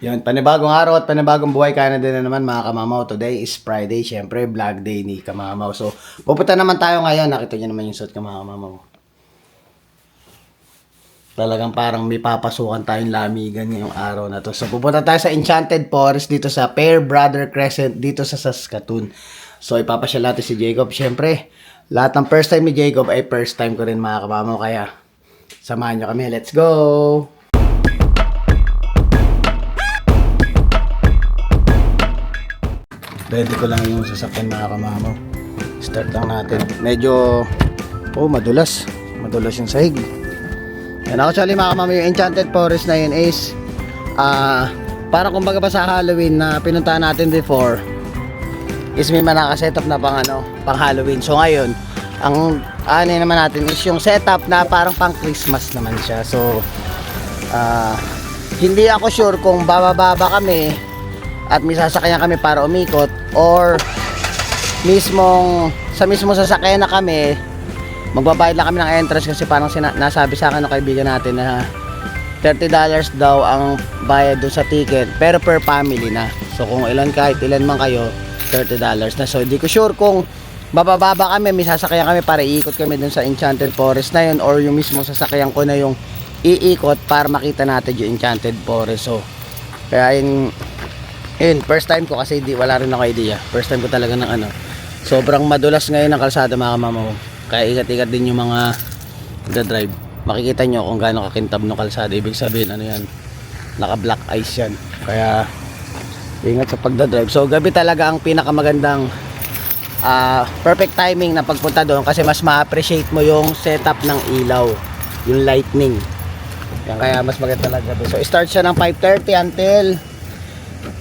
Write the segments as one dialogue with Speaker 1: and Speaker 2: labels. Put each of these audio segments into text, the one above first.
Speaker 1: Yan, panibagong araw at panibagong buhay Canada na naman mga kamamaw. Today is Friday, syempre vlog day ni kamamaw. So, pupunta naman tayo ngayon. Nakita niyo naman yung suit ka mga kamamaw. Talagang parang may papasukan tayong lamigan ngayong araw na to. So, pupunta tayo sa Enchanted Forest dito sa Fair Brother Crescent dito sa Saskatoon. So, ipapasyal natin si Jacob. Syempre, lahat ng first time ni Jacob ay first time ko rin mga kamamaw. Kaya, samahan nyo kami. Let's go! Ready ko lang yung sasakyan mga kamamaw. Start lang natin. Medyo, madulas. Madulas yung sahig. Yan, actually mga kamamaw, yung Enchanted Forest na yun is, parang kumbaga pa sa Halloween na pinuntahan natin before, is may manaka-setup na pang Halloween. So ngayon, ang naman natin is yung setup na parang pang Christmas naman siya. So, hindi ako sure kung bababa kami at may sasakyan kami para umikot or mismong sasakyan na kami, magbabayad lang kami ng entrance kasi parang nasabi sa akin ng kaibigan natin na $30 daw ang bayad doon sa ticket pero per family na. So kung kahit ilan man kayo, $30 na. So hindi ko sure kung bababa kami, may sasakyan kami para iikot kami doon sa Enchanted Forest na yun or yung mismo sasakyan ko na yung iikot para makita natin yung Enchanted Forest. So kaya first time ko kasi wala rin ako idea. First time ko talaga ng sobrang madulas ngayon ang kalsada mga kamamaw. Kaya ikat-ikat din yung mga drive. Makikita nyo kung gaano kakintab ng kalsada. Ibig sabihin yan, naka black ice yan. Kaya ingat sa pagdadrive. So gabi talaga ang pinakamagandang perfect timing na pagpunta doon kasi mas ma-appreciate mo yung setup ng ilaw, yung lightning. Yan, kaya mas maganda talaga doon. So start siya ng 5:30 until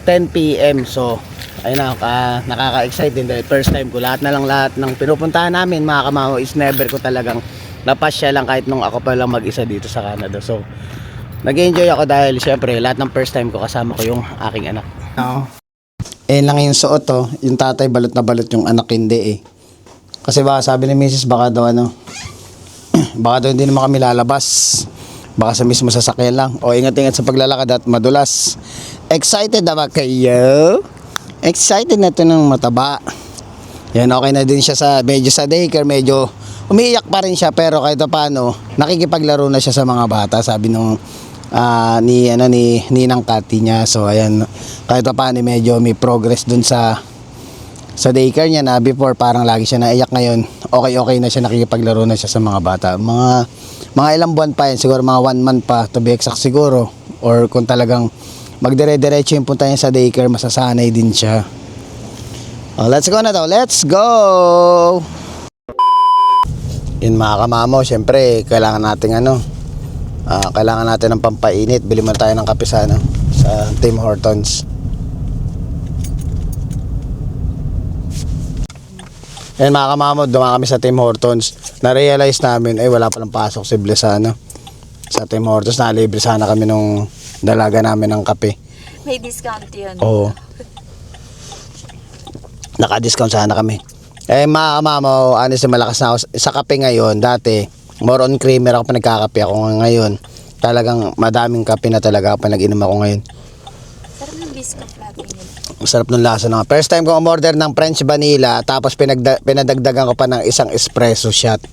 Speaker 1: 10 PM. So ayun na, nakaka-excite din dahil first time ko. Lahat ng pinupuntahan namin mga kamamaw is never ko talagang napasya lang kahit nung ako pa lang mag-isa dito sa Canada. So nag-enjoy ako dahil syempre lahat ng first time ko kasama ko yung aking anak. Lang yung suot yung tatay balot na balot, yung anak hindi kasi baka sabi ni Mrs. baka daw baka daw hindi naman kami lalabas, baka sa mismo sasakyan lang. Ingat-ingat sa paglalakad at madulas. Excited na ba kayo? Excited na to ng mataba. Yan, okay na din siya medyo sa daycare, medyo umiiyak pa rin siya pero kahit paano nakikipaglaro na siya sa mga bata, sabi nung ni Ninang Kati niya. So ayan, kahit paano medyo may progress dun sa daycare niya na before parang lagi siya naiyak, ngayon okay na siya, nakikipaglaro na siya sa mga bata. Mga ilang buwan pa yan, siguro mga 1 month pa to be exact siguro, or kung talagang magdire-diretso yung punta niya sa daycare, masasanay din siya. Let's go na daw, let's go! Yun mga kamamaw, syempre kailangan natin kailangan natin ng pampainit. Bili mo tayo ng kape sa Tim Hortons. Yan mga kamamaw, dumaan kami sa Tim Hortons. Na-realize namin wala palang pasok si Bless sa Tim Hortons. Nalibre sana kami nung dalaga namin ng kape.
Speaker 2: May discount yun.
Speaker 1: Oo. Naka-discount sana kami. Mga kamamaw, honestly malakas na ako sa kape ngayon. Dati more on creamer ako pa nagkakape ako. Ngayon talagang madaming kape na talaga pa nag-inom ako ngayon.
Speaker 2: Sarap ng biscuit latte nila.
Speaker 1: Sarap ng lasa na. First time ko umorder ng French vanilla, tapos pinadagdagan ko pa ng isang espresso shot.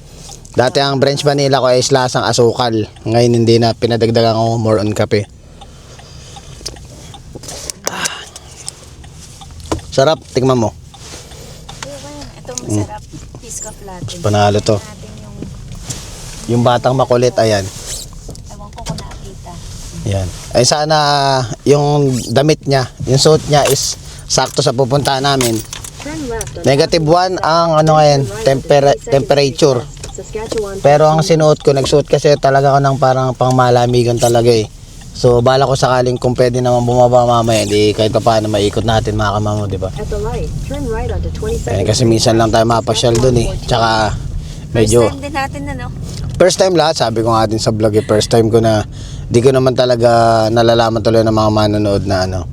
Speaker 1: Dati ang French vanilla ko ay lasang asukal. Ngayon hindi na, pinadagdagan ko more on kape. Sarap, tingnan mo.
Speaker 2: Ito masarap. Biscuit latte.
Speaker 1: Panalo to. Yung batang makulit, ayan.
Speaker 2: Ewan ko kung nakita.
Speaker 1: Yan. Ay sana yung damit niya, yung suit niya is sakto sa pupuntahan namin. -1 ang ngayon, temperature. Pero ang sinuot ko, nagsuot kasi talaga ako ng parang pangmalamigan talaga So bala ko sakaling kung pwede naman bumaba mamaya, kahit pa paano maikot natin mga kamamo, di ba? Kasi minsan lang tayo mapasyal dun Tsaka medyo
Speaker 2: first time din natin
Speaker 1: first time lahat, sabi ko nga din sa vlog first time ko na di ko naman talaga nalalaman tuloy ng mga manonood na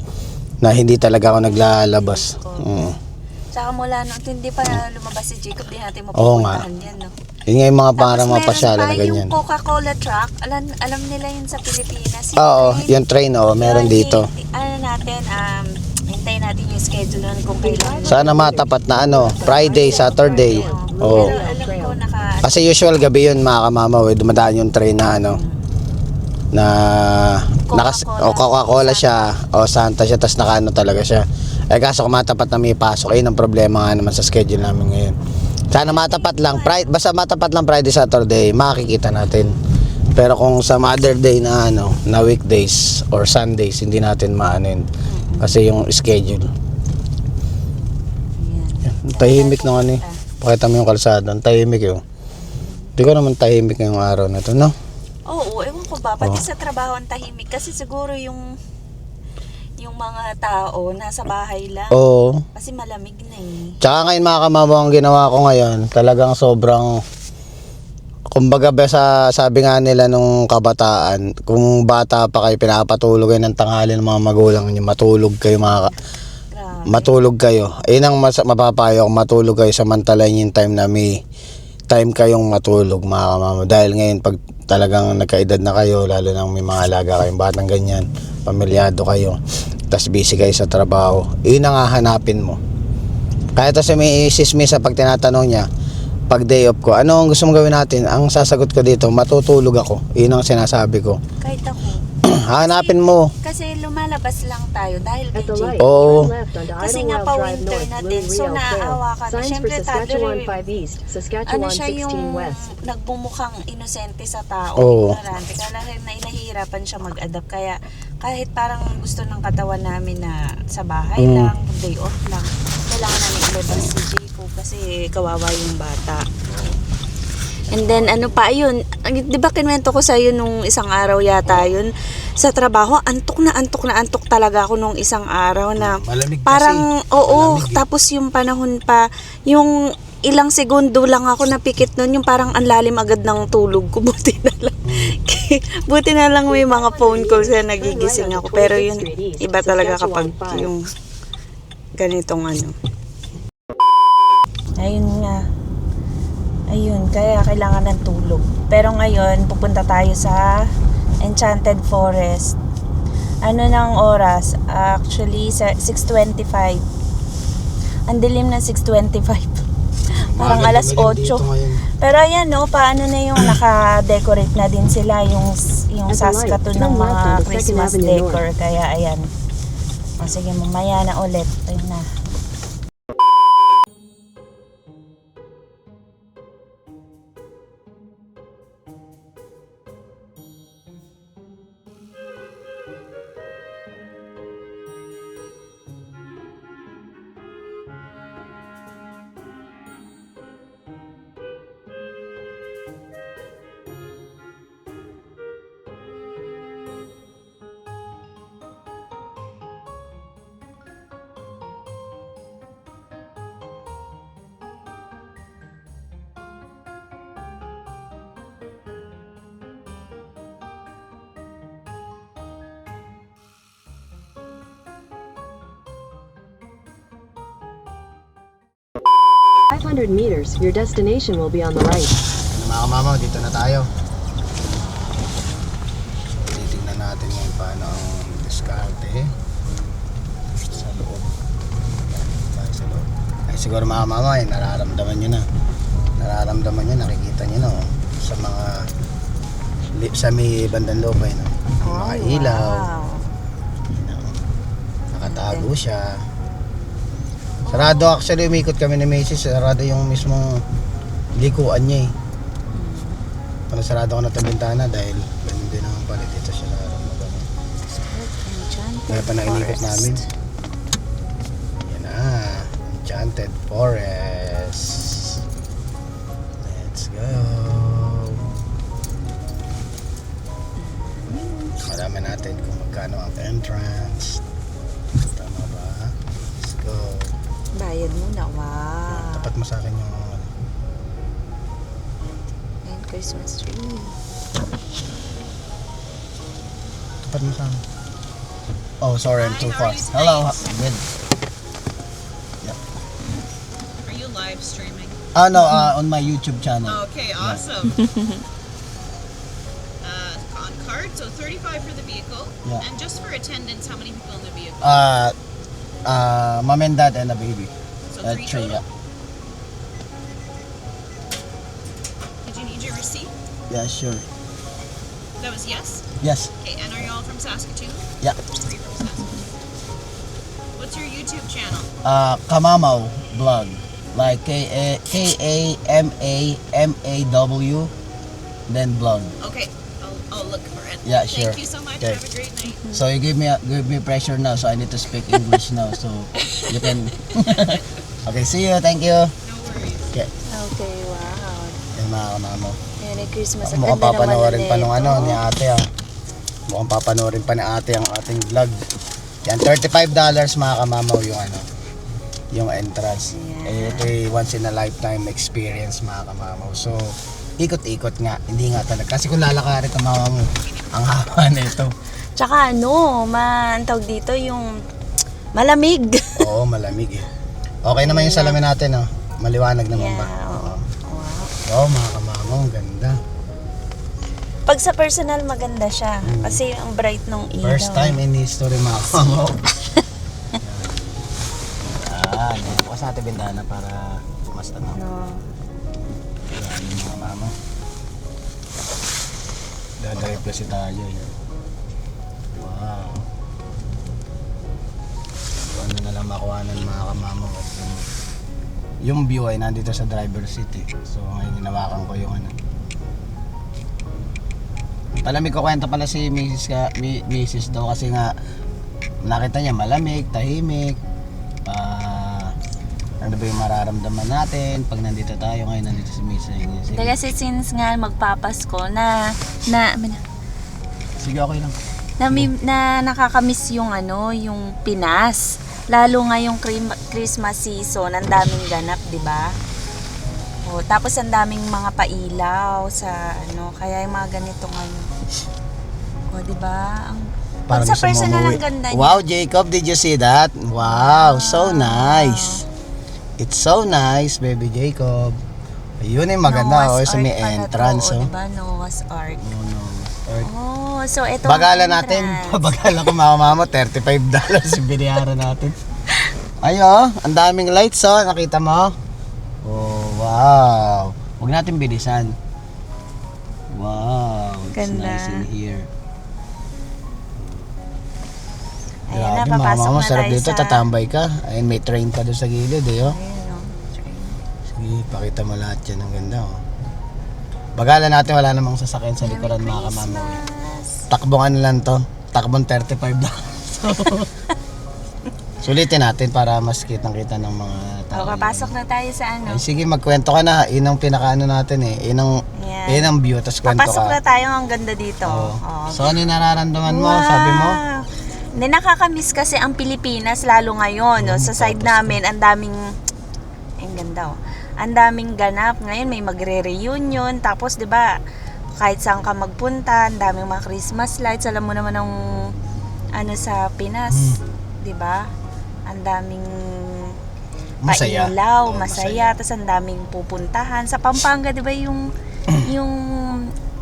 Speaker 1: hindi talaga ako naglalabas.
Speaker 2: Tsaka mula nung hindi pa lumabas si Jacob, di natin
Speaker 1: Oo nga.
Speaker 2: mapupuntahan yan
Speaker 1: Yun nga yung mga para
Speaker 2: Tapos
Speaker 1: mga
Speaker 2: meron
Speaker 1: pasyalan
Speaker 2: pa
Speaker 1: na ganyan.
Speaker 2: yung Coca-Cola truck. Alam nila yun sa Pilipinas.
Speaker 1: Oo, yung train, meron dito.
Speaker 2: Ano natin, hintayin natin yung schedule nun kung kailan.
Speaker 1: Sana matapat na Friday, Saturday. Oo.
Speaker 2: Pero alam ko
Speaker 1: Kasi usual gabi yun mga kamamaw, dumadaan yung train na na Coca-Cola siya o Santa siya, tas nakaano talaga siya. Kaso kung matapat na may pasok, ayun ang problema nga naman sa schedule namin ngayon. Sana matapat lang, basta matapat lang Friday, Saturday, makikita natin. Pero kung sa other day na na weekdays or Sundays, hindi natin maanin kasi yung schedule. Yan. Tahimik na Pakita mo yung kalsada, ang tahimik yun. Hindi ko naman tahimik ngayong araw na to, no?
Speaker 2: Oo, ewan ko ba, pati sa trabaho ang tahimik kasi siguro yung mga tao nasa bahay lang.
Speaker 1: Oo.
Speaker 2: Kasi malamig na eh.
Speaker 1: Tsaka ngayon mga kamamaw, ang ginawa ko ngayon, talagang sobrang, kumbaga sabi nga nila nung kabataan, kung bata pa kayo, pinapatulog kayo ng tanghali ng mga magulang nyo, matulog kayo matulog kayo. Ayun ang mapapayo, matulog kayo samantalahin yung time na may time kayong matulog mga kamamaw. Dahil ngayon pag talagang nagkaedad na kayo, lalo na may mga alaga kayong batang ganyan, pamilyado kayo, tas busy kayo sa trabaho, yun ang hahanapin mo. Kaya kasi may sismisa pag tinatanong niya, pag day off ko, ano ang gusto mong gawin natin? Ang sasagot ko dito, matutulog ako. Yun ang sinasabi ko.
Speaker 2: Kahit ako.
Speaker 1: Hanapin mo.
Speaker 2: Kasi lumalabas lang tayo dahil kay Jake.
Speaker 1: Oo.
Speaker 2: Kasi nga pa winter na din. So naaawa kami. Siyempre ano siya yung nagbumukhang inosente sa tao. Ignorante. Kaya nahihirapan siya mag-adapt. Kaya kahit parang gusto ng katawan namin na sa bahay lang, day off lang, kailangan namin ilabas si Jacob kasi kawawa yung bata. And then ano pa yun, di ba kinwento ko sa'yo nung isang araw yata yun sa trabaho, antok talaga ako nung isang araw na
Speaker 1: Malamig
Speaker 2: parang
Speaker 1: kasi.
Speaker 2: oo,
Speaker 1: Malamig.
Speaker 2: tapos yung panahon pa, yung ilang segundo lang ako napikit nun, yung parang ang lalim agad ng tulog ko, buti na lang may mga phone calls na nagigising ako, pero yun, iba talaga kapag yung ganitong ayun nga. Ayun, kaya kailangan ng tulog. Pero ngayon, pupunta tayo sa Enchanted Forest. Ano ng oras? Actually, sa 6:25. Ang dilim na 6:25. Parang alas 8. Pero ayan, paano na yung naka-decorate na din sila yung Saskatoon ng mga Christmas decor. Kaya ayan. Sige, mamaya na ulit. Ayun na.
Speaker 3: meters, your destination will be on the right.
Speaker 1: Mga kamamaw, dito na tayo. So, titignan natin ngayon paano ang diskarte sa loob. Tayo sa loob. Ay siguro mga kamamaw, nararamdaman nyo na. Nakikita nyo na sa mga sa may bandang loob ay mga ilaw. Nakatago siya. Sarado actually, umikot kami ni Macy's, sarado yung mismong likuan niya Kung sarado ko na itong bintana dahil ganun din naman pala dito siya nararamdaman. Kaya pa nainikot namin. Yan na, Enchanted Forest. Let's go. Marami natin kung magkano ang entrance. Tama ba? Let's go.
Speaker 2: Bayad muna, wow.
Speaker 1: Tapat mo sa akin yung
Speaker 2: And Christmas tree.
Speaker 1: tapat mo sa akin. Oh, sorry, I'm too far. Hello, good. Yep.
Speaker 4: Are you live streaming?
Speaker 1: No, on my YouTube channel.
Speaker 4: Okay, awesome. On card, so 35 for the vehicle.
Speaker 1: Yeah.
Speaker 4: And just for attendance, how many people in the vehicle?
Speaker 1: Mom and dad and a baby.
Speaker 4: So
Speaker 1: Three,
Speaker 4: three
Speaker 1: yeah.
Speaker 4: total? Did you need your receipt?
Speaker 1: Yeah, sure.
Speaker 4: That was yes?
Speaker 1: Yes.
Speaker 4: Okay, and are you all from Saskatoon?
Speaker 1: Yeah.
Speaker 4: Three from Saskatoon. What's your YouTube channel?
Speaker 1: Kamamaw vlog. Like Kamamaw, then vlog.
Speaker 4: Okay, I'll look for it.
Speaker 1: Yeah, sure.
Speaker 4: Thank you so much.
Speaker 1: Okay.
Speaker 4: Have a great night.
Speaker 1: So you give me pressure now, so I need to speak English now, so you can. Okay, see you. Thank you.
Speaker 4: No worries.
Speaker 1: Okay.
Speaker 2: Okay, wow.
Speaker 1: Yan mga kamamaw.
Speaker 2: Merry Christmas. Ang
Speaker 1: Mukhang
Speaker 2: ganda naman
Speaker 1: papanoorin pa nung
Speaker 2: nito.
Speaker 1: ni ate Mukhang papanoorin pa ni ate ang ating vlog. Yan, $35 mga kamamaw yung entrance.
Speaker 2: Yeah.
Speaker 1: Ito ay once in a lifetime experience mga kamamaw. So, ikot-ikot nga. Hindi nga talaga. Kasi kung lalakarin ka mamamaw, ang haba nito.
Speaker 2: Tsaka ang tawag dito yung malamig.
Speaker 1: Oo, malamig eh. Okay naman yung salamin natin, oh. Maliwanag naman ba?
Speaker 2: Yeah, oo. Wow.
Speaker 1: Oo, mga kamamaw, ang ganda.
Speaker 2: Pag sa personal, maganda siya. Kasi ang bright nung ilaw.
Speaker 1: First time in history mga kamamaw. Yan, bukas natin bintana para mas
Speaker 2: No.
Speaker 1: Yan yung mga mama. Dadrive kasi tayo eh. Wow. So, ano na lang makuhanan mga kamama. Yung view ay nandito sa driver seat eh. So ngayon hinawakan ko yung Palamig ko kwento pala si Mrs. daw kasi nga nakita niya malamig, tahimik. Ano ba yung mararamdaman natin pag nandito tayo ngayon, nandito si Mrs.
Speaker 2: Hindi kasi since nga magpapasko na
Speaker 1: Sige, okay lang.
Speaker 2: na nakakamiss yung yung Pinas. Lalo nga yung Christmas season, ang daming ganap, 'di ba? O, tapos ang daming mga pailaw sa kaya yung mga ganitong O, 'di ba? Pag sa
Speaker 1: gusto mo
Speaker 2: personal
Speaker 1: umuwi.
Speaker 2: ang ganda niya.
Speaker 1: Wow, Jacob, did you see that? Wow, so nice. It's so nice, baby Jacob. Ayun yung maganda,
Speaker 2: Noah's
Speaker 1: sa may
Speaker 2: Ark pala
Speaker 1: entrance.
Speaker 2: to,
Speaker 1: Oh.
Speaker 2: diba? Noah's Ark.
Speaker 1: Ark.
Speaker 2: Oh, so ito
Speaker 1: Bagalan natin. Bagalan ko mama, $35 yung binayaran natin. Ayo, ang daming lights oh, nakita mo? Oh, wow. Huwag natin bilisan. Wow, it's
Speaker 2: Ganda.
Speaker 1: nice in here.
Speaker 2: Ayan na,
Speaker 1: Grabe,
Speaker 2: papasok
Speaker 1: mama,
Speaker 2: na
Speaker 1: sarap
Speaker 2: tayo
Speaker 1: dito,
Speaker 2: sa...
Speaker 1: tatambay ka. Ayun, may train pa doon sa gilid eh, oh.
Speaker 2: Ayun, train.
Speaker 1: Sige, pakita mo lahat yan, ang ganda oh. Bagalan natin, wala namang sasakyan sa likuran
Speaker 2: Merry
Speaker 1: mga kamama.
Speaker 2: Christmas!
Speaker 1: Takbong ano lang to, takbong $35. Sulitin natin para mas kitang-kita ng mga tao.
Speaker 2: O, papasok na tayo sa
Speaker 1: Ay, sige, magkwento ka na. Yun ang pinakaano natin eh. Yun ang view, tapos kwento
Speaker 2: Papasok na
Speaker 1: ka.
Speaker 2: tayo, ang ganda dito.
Speaker 1: Oo.
Speaker 2: Oh.
Speaker 1: So, ano yung nararamdaman mo? Sabi mo?
Speaker 2: Hindi, nakakamiss kasi ang Pilipinas, lalo ngayon. No? Sa side
Speaker 1: tapos
Speaker 2: namin, ang daming... Ang ganda, oh. Ang daming ganap. Ngayon, may magre-reunion. Tapos, di ba, kahit saan ka magpunta, ang daming mga Christmas lights. Alam mo naman ang sa Pinas. Di ba? Ang daming
Speaker 1: Masaya.
Speaker 2: pailaw,
Speaker 1: Oo,
Speaker 2: masaya. Tapos ang daming pupuntahan. Sa Pampanga, di ba, yung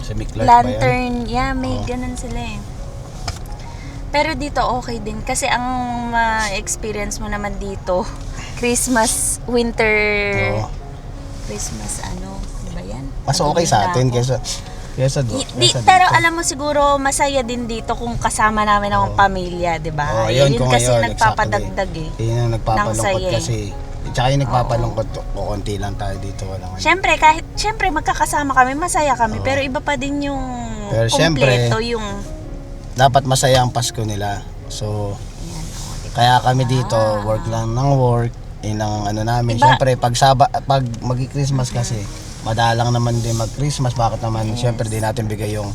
Speaker 1: Sa Miklart ba yan?
Speaker 2: lantern, yeah, may
Speaker 1: Oo.
Speaker 2: ganun sila eh. Pero dito okay din kasi ang experience mo naman dito Christmas, winter,
Speaker 1: Oo.
Speaker 2: Christmas di ba yan?
Speaker 1: Mas okay sa atin kesa doon.
Speaker 2: Pero alam mo siguro masaya din dito kung kasama namin ang pamilya, di ba?
Speaker 1: Oh, yun kung
Speaker 2: kasi
Speaker 1: ngayon,
Speaker 2: nagpapadagdag eh.
Speaker 1: Yun yung
Speaker 2: ng
Speaker 1: nagpapalungkot
Speaker 2: saya eh.
Speaker 1: kasi. Tsaka yung nagpapalungkot, kukunti lang tayo dito. Walang
Speaker 2: Siyempre magkakasama kami, masaya kami,
Speaker 1: Oo.
Speaker 2: pero iba pa din yung
Speaker 1: Pero syempre,
Speaker 2: kompleto yung
Speaker 1: dapat masaya ang Pasko nila. So,
Speaker 2: yan,
Speaker 1: kaya kami dito, work lang ng work, ang ano namin.
Speaker 2: Iba-
Speaker 1: Siyempre, pag magi-Christmas kasi, madalang naman din mag-Christmas. Bakit naman, siyempre, di natin bigay yung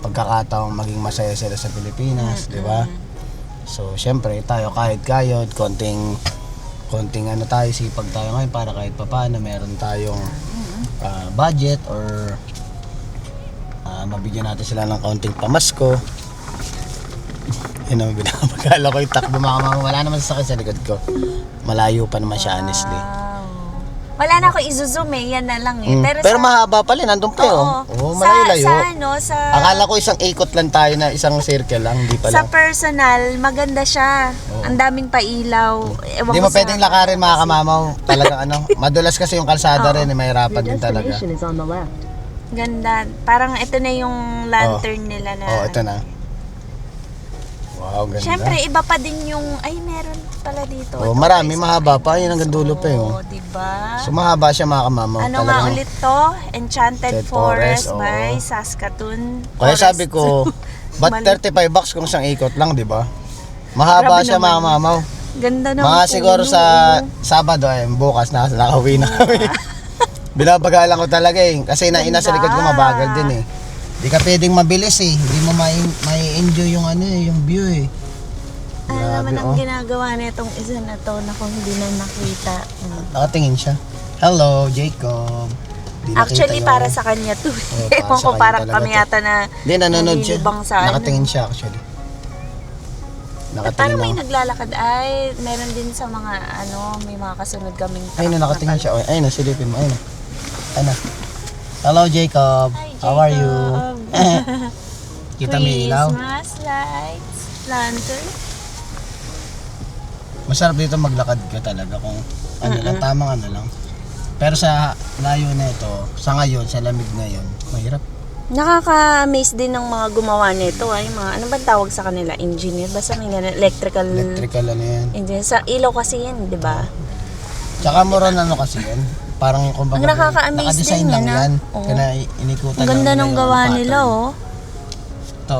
Speaker 1: pagkakataong maging masaya sila sa Pilipinas, di ba? So, siyempre, tayo kahit kayod, konting ano tayo, sipag tayo ngayon para kahit papaano meron tayong budget or mabigyan natin sila ng kaunting pamasko. Yun ang binabagala ko yung takbo mga mama. Wala naman sasakyan sa likod ko. Malayo pa naman siya honestly.
Speaker 2: Wow. Wala na ako i-zoom eh, yan na lang eh.
Speaker 1: Pero mahaba pala, nandun pa
Speaker 2: Oo.
Speaker 1: Oh, malayo-layo.
Speaker 2: Sa
Speaker 1: Akala ko isang ikot lang tayo na isang circle lang, hindi
Speaker 2: sa
Speaker 1: pala.
Speaker 2: personal, maganda siya. Ang daming pailaw. Ewan
Speaker 1: Hindi
Speaker 2: ko
Speaker 1: mo pwedeng lakarin mga kamamaw. Talagang madulas kasi yung kalsada rin,
Speaker 3: Your
Speaker 1: mahirapan din talaga.
Speaker 3: destination is on the left.
Speaker 2: Ganda. Parang ito na yung lantern nila na.
Speaker 1: Oh, ito na. Wow, ganda.
Speaker 2: Siyempre, iba pa din yung, ay meron pala dito.
Speaker 1: Oh,
Speaker 2: Ito,
Speaker 1: marami,
Speaker 2: guys,
Speaker 1: mahaba pa. Yun hanggang dulo pa
Speaker 2: Oo,
Speaker 1: oh.
Speaker 2: diba?
Speaker 1: So mahaba siya mga kamamaw.
Speaker 2: Ano nga
Speaker 1: Talagang-
Speaker 2: ulit to? Enchanted
Speaker 1: Enchanted
Speaker 2: Forest
Speaker 1: Forest,
Speaker 2: by
Speaker 1: oo.
Speaker 2: Saskatoon
Speaker 1: Kaya
Speaker 2: Forest.
Speaker 1: sabi ko, ba't
Speaker 2: Mali.
Speaker 1: 35 bucks kung isang ikot lang, di ba? Mahaba
Speaker 2: Grabe
Speaker 1: siya mga
Speaker 2: naman.
Speaker 1: kamamaw.
Speaker 2: Ganda ng
Speaker 1: Mga siguro
Speaker 2: puno.
Speaker 1: sa Sabado, bukas nakauwi na kami. Binabagalan ko talaga eh. Kasi naina sa likod ko mabagal din eh. Di ka pwedeng mabilis eh. Hindi mo mai-enjoy yung yung view eh.
Speaker 2: Ano naman
Speaker 1: Grabe,
Speaker 2: ang
Speaker 1: oh.
Speaker 2: ginagawa nitong isa na to na kung hindi na nakita.
Speaker 1: Nakatingin siya. Hello, Jacob. Di nakita
Speaker 2: Actually,
Speaker 1: yung-
Speaker 2: para sa kanya to.
Speaker 1: Oo, para
Speaker 2: Ewan
Speaker 1: sa
Speaker 2: ko,
Speaker 1: kanya
Speaker 2: parang
Speaker 1: talaga
Speaker 2: kami
Speaker 1: to.
Speaker 2: yata na
Speaker 1: Hindi, nanonood siya.
Speaker 2: nalilibang sa ano.
Speaker 1: Nakatingin siya actually.
Speaker 2: Parang
Speaker 1: Nakatingin
Speaker 2: may
Speaker 1: lang.
Speaker 2: naglalakad. Ay, meron din sa mga may mga kasunod kaming truck.
Speaker 1: Ay, no, nakatingin siya. Ay, no, silipin mo. Ay, no. Ay, no. Hello, Jacob.
Speaker 2: Hi,
Speaker 1: How are you?
Speaker 2: Jacob.
Speaker 1: Kita may ilaw.
Speaker 2: Christmas lights, lantern.
Speaker 1: Masarap dito maglakad ka talaga kung ano lang, tamang ano lang. Pero sa layo na ito, sa ngayon, sa lamig ngayon, mahirap.
Speaker 2: Nakaka-amaze din ng mga gumawa nito. Ay, mga, ano ba tawag sa kanila? Engineer? Basta may ganun, electrical
Speaker 1: Electrical ano yan.
Speaker 2: engineer. Sa ilaw kasi yan, di ba?
Speaker 1: Tsaka mo rin ano kasi yan. Parang kumbaga,
Speaker 2: Ang nakaka-amaze
Speaker 1: nakadesign
Speaker 2: din
Speaker 1: lang
Speaker 2: yan,
Speaker 1: yan.
Speaker 2: Oo.
Speaker 1: Kaya inikutan
Speaker 2: Ang ganda
Speaker 1: lang
Speaker 2: ng
Speaker 1: yung
Speaker 2: gawa
Speaker 1: pattern.
Speaker 2: nila, oh.
Speaker 1: Ito,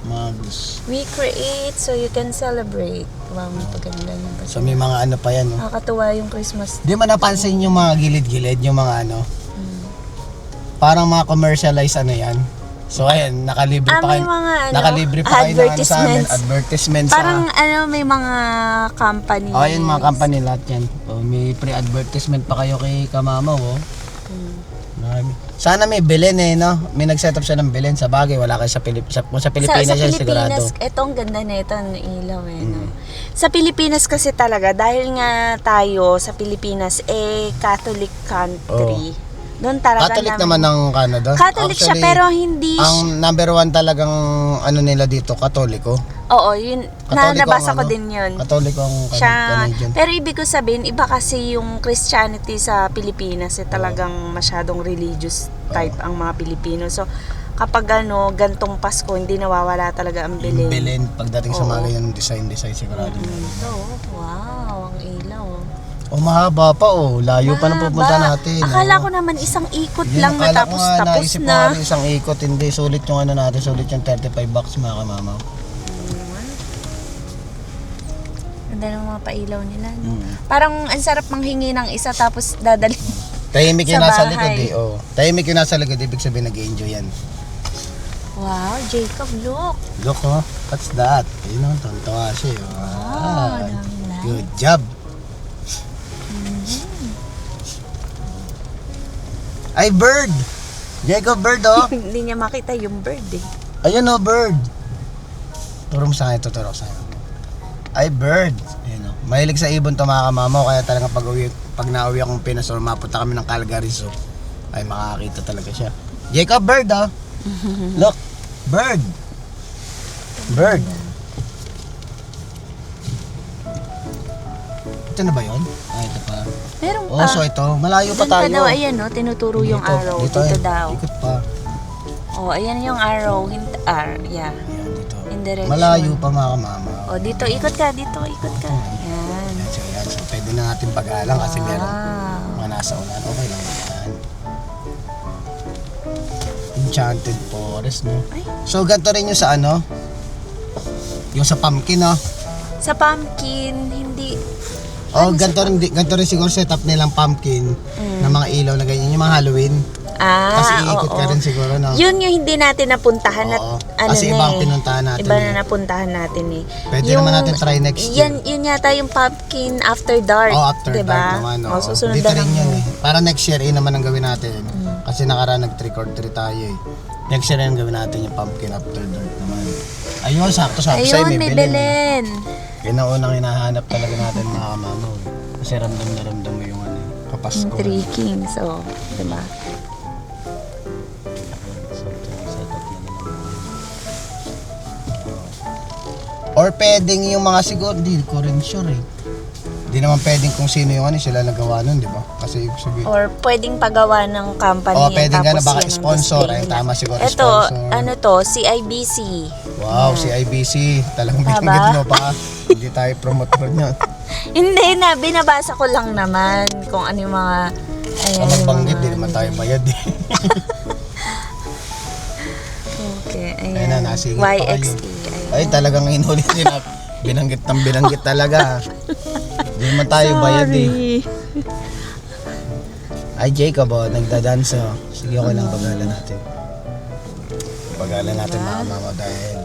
Speaker 1: mga gus.
Speaker 2: We create so you can celebrate. Wow, maganda niya ba
Speaker 1: So may mga ano pa yan, no?
Speaker 2: Nakakatuwa yung Christmas.
Speaker 1: Di mo napansin yung mga gilid-gilid, yung mga ano? Parang mga commercialized ano yan. So ayan, nakalibre pa
Speaker 2: may
Speaker 1: kayo.
Speaker 2: mga
Speaker 1: Nakalibre pa kayo ng ano sa amin.
Speaker 2: advertisements.
Speaker 1: Advertisements
Speaker 2: Parang may mga company.
Speaker 1: Oh, yun mga company lahat yan. Oh, may pre-advertisement pa kayo kay Kamamaw, oh. Marami. Sana may Belen eh, no? May nag-set up siya ng Belen. Sa bagay, wala kayo sa Pilipinas. Sa Pilipinas yan, sigurado.
Speaker 2: Ito ang ganda nito ng ilaw eh. No? Sa Pilipinas kasi talaga, dahil nga tayo sa Pilipinas, Catholic country. Doon talaga
Speaker 1: Catholic naman ng Canada.
Speaker 2: Catholic siya,
Speaker 1: Actually,
Speaker 2: pero hindi
Speaker 1: ang number one talagang ano nila dito, Katoliko.
Speaker 2: Oo, yun.
Speaker 1: Katoliko
Speaker 2: Nabasa
Speaker 1: ang
Speaker 2: ko
Speaker 1: ano,
Speaker 2: din yun.
Speaker 1: Katoliko ang
Speaker 2: Siya,
Speaker 1: Canadian.
Speaker 2: pero ibig ko sabihin, iba kasi yung Christianity sa Pilipinas, talagang masyadong religious type ang mga Pilipino. So, kapag gantong Pasko, hindi nawawala talaga ang
Speaker 1: Yung
Speaker 2: Belen.
Speaker 1: Belen, pagdating sa
Speaker 2: Oo.
Speaker 1: mga ganyan design sigurado.
Speaker 2: Ito, wow, ang ilaw.
Speaker 1: Oh, mahaba pa oh. Layo pa na
Speaker 2: Mahaba.
Speaker 1: pupunta natin.
Speaker 2: Akala
Speaker 1: oh.
Speaker 2: ko naman isang ikot
Speaker 1: Yun,
Speaker 2: lang
Speaker 1: akala
Speaker 2: tapos
Speaker 1: ko nga,
Speaker 2: tapos
Speaker 1: naisip ko
Speaker 2: na.
Speaker 1: nga isang ikot, hindi. Sulit yung ano natin, sulit yung 35 bucks mga kamamaw.
Speaker 2: Ganda ng mga pailaw nila. No? Parang ang sarap manghingi ng isa tapos dadali.
Speaker 1: Tahimik yung
Speaker 2: Sa
Speaker 1: nasa
Speaker 2: bahay.
Speaker 1: likod eh. Oh. Tahimik yung nasa likod, ibig sabihin nag-enjoy yan.
Speaker 2: Wow, Jacob, look.
Speaker 1: Look oh, what's that? Ayun oh, tontawa siya. Oh.
Speaker 2: Wow, dami lang.
Speaker 1: Good job. Ay, bird! Jacob, bird oh!
Speaker 2: Hindi niya makita yung bird eh.
Speaker 1: Ayun oh, bird! Turo mo sa akin, tuturo ko sa akin. Ay, bird! Ayun oh. Mahilig sa ibon to mga kamamaw, kaya talaga pag nauwi akong Pinas or mapunta kami ng Calgary, so ay makakita talaga siya. Jacob, bird oh! Look! Bird! Bird! Ito na ba yun? Ah, ito pa.
Speaker 2: Meron
Speaker 1: Oh,
Speaker 2: pa.
Speaker 1: so ito, malayo pa
Speaker 2: Doon pa
Speaker 1: tayo.
Speaker 2: daw, ayan no, tinuturo yung arrow. Dito daw.
Speaker 1: Ikot pa.
Speaker 2: Oh, ayan yung arrow. Yeah.
Speaker 1: Ayan, dito.
Speaker 2: In direction.
Speaker 1: Malayo pa mga kamama.
Speaker 2: Oh, dito, ikot ka. Dito, ikot ka. Yan.
Speaker 1: Ayan, so, ayan. So, pwede na natin pagalang kasi meron
Speaker 2: Wow.
Speaker 1: mga nasa ulan. Okay lang yan. Enchanted Forest, no?
Speaker 2: Ay.
Speaker 1: So, ganito rin yung sa ano? Yung sa pumpkin, no?
Speaker 2: Sa pumpkin, hindi.
Speaker 1: Oh, ganito rin siguro setup nilang pumpkin na mga ilaw na ganyan. Yung mga Halloween. Kasi iikot ka rin siguro, no?
Speaker 2: Yun yung hindi natin napuntahan at
Speaker 1: Oo.
Speaker 2: ano
Speaker 1: Kasi
Speaker 2: na
Speaker 1: iba ang
Speaker 2: eh.
Speaker 1: pinuntahan natin
Speaker 2: Iba
Speaker 1: eh.
Speaker 2: na napuntahan natin eh.
Speaker 1: Pwede naman natin try next year.
Speaker 2: Yun yata yung pumpkin after dark.
Speaker 1: Oh, after
Speaker 2: diba?
Speaker 1: dark naman.
Speaker 2: Oh, susunod
Speaker 1: Dito
Speaker 2: na
Speaker 1: rin
Speaker 2: lang
Speaker 1: yun eh. Para next year, naman ang gawin natin. Kasi nakaraan nag-trick or treat tayo eh. Next year ang gawin natin yung pumpkin after dark naman. Ayun, sakto-sakto sa'yo,
Speaker 2: Ayun, may Belen.
Speaker 1: Yun ang unang hinahanap talaga natin mga kamamaw. Kasi ramdam na ramdam mo yung ano. Kapasko.
Speaker 2: Yung Three Kings, oh. Diba?
Speaker 1: Or pwedeng yung mga siguro, di ko rin sure eh. Di naman pwedeng kung sino yung ano, sila nagawa nun, di ba? Kasi ibig sabihin.
Speaker 2: Or pwedeng pagawa ng company.
Speaker 1: O, pwedeng
Speaker 2: tapos
Speaker 1: gano'n, baka
Speaker 2: yan ang
Speaker 1: sponsor.
Speaker 2: display
Speaker 1: Ay,
Speaker 2: nila.
Speaker 1: tama siguro,
Speaker 2: Ito,
Speaker 1: sponsor.
Speaker 2: ano to, CIBC.
Speaker 1: Wow, si IBC. Talagang
Speaker 2: Diba?
Speaker 1: binanggit mo pa. Hindi tayo promotor nyo.
Speaker 2: Hindi na, binabasa ko lang naman kung ano yung mga... Ayan,
Speaker 1: Kapag
Speaker 2: yung
Speaker 1: banggit,
Speaker 2: mga-
Speaker 1: di naman tayo bayad eh.
Speaker 2: Okay,
Speaker 1: Ayun
Speaker 2: ayan.
Speaker 1: na, nasigit pa kayo.
Speaker 2: YXT. Ayan.
Speaker 1: Ay, talagang inulit nila. Binanggit ng binanggit talaga. Hindi naman tayo bayad eh. Ay, Jacob, oh, nagda-dance oh. Sige, okay lang, pagalan natin. Pagalan natin mga mama dahil